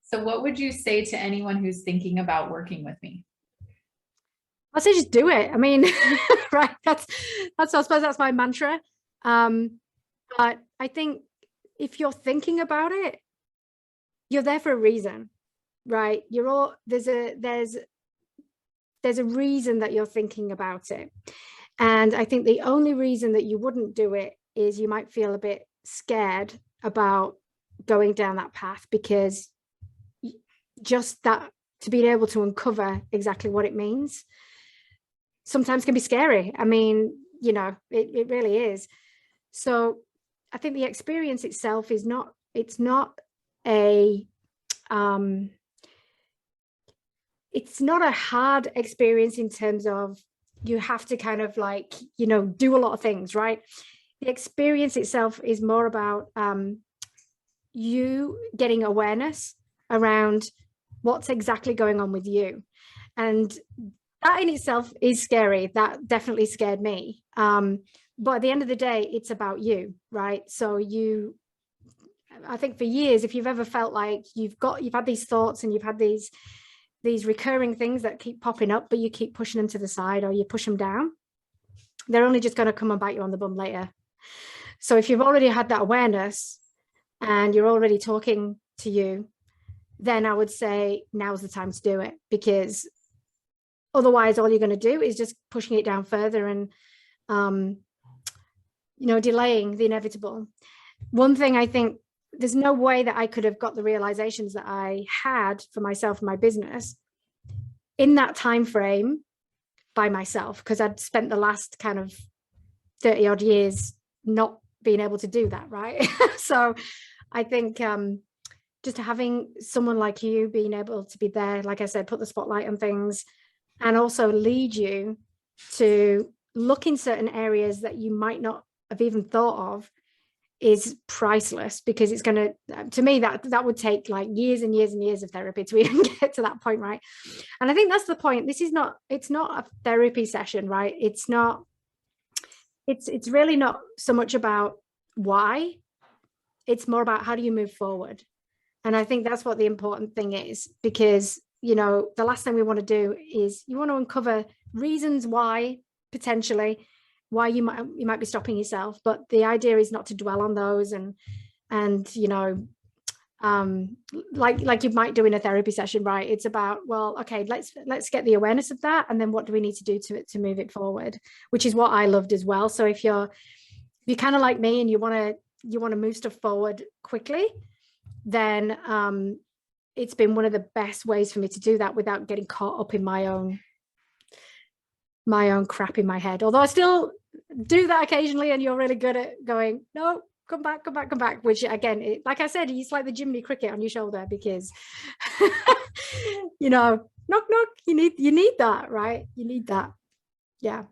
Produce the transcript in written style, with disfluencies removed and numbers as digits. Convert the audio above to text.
So what would you say to anyone who's thinking about working with me? I say just do it. I mean, right? That's I suppose that's my mantra. But I think if you're thinking about it, you're there for a reason, right? You're all there's a reason that you're thinking about it. And I think the only reason that you wouldn't do it is you might feel a bit scared about going down that path, because just that, to be able to uncover exactly what it means sometimes can be scary. I mean, it really is. So I think the experience itself is not, it's not a it's not a hard experience in terms of you have to kind of like, do a lot of things, right? The experience itself is more about you getting awareness around what's exactly going on with you. And that in itself is scary. That definitely scared me. But at the end of the day, it's about you, right? So I think for years, if you've ever felt like you've had these thoughts and you've had these recurring things that keep popping up, but you keep pushing them to the side or you push them down, they're only just going to come and bite you on the bum later. So if you've already had that awareness and you're already talking to you, then I would say now's the time to do it, because otherwise all you're going to do is just pushing it down further and delaying the inevitable. One thing I think, there's no way that I could have got the realizations that I had for myself and my business in that time frame by myself, because I'd spent the last kind of 30 odd years not being able to do that, right? So I think just having someone like you being able to be there, like I said, put the spotlight on things and also lead you to look in certain areas that you might not have even thought of is priceless, because it's going to me, that would take like years and years and years of therapy to even get to that point, right? And I think that's the point. It's not a therapy session, right? It's really not so much about why, it's more about how do you move forward. And I think that's what the important thing is, because the last thing we want to do is you want to uncover reasons why, potentially why you might be stopping yourself, but the idea is not to dwell on those and like you might do in a therapy session, right? It's about, well, okay, let's get the awareness of that, and then what do we need to do to move it forward, which is what I loved as well. So if you're kind of like me and you want to move stuff forward quickly, then it's been one of the best ways for me to do that without getting caught up in my own crap in my head. Although I still do that occasionally, and you're really good at going, no, come back, which again, like I said, it's like the Jiminy Cricket on your shoulder, because knock knock, you need that, right? You need that. Yeah.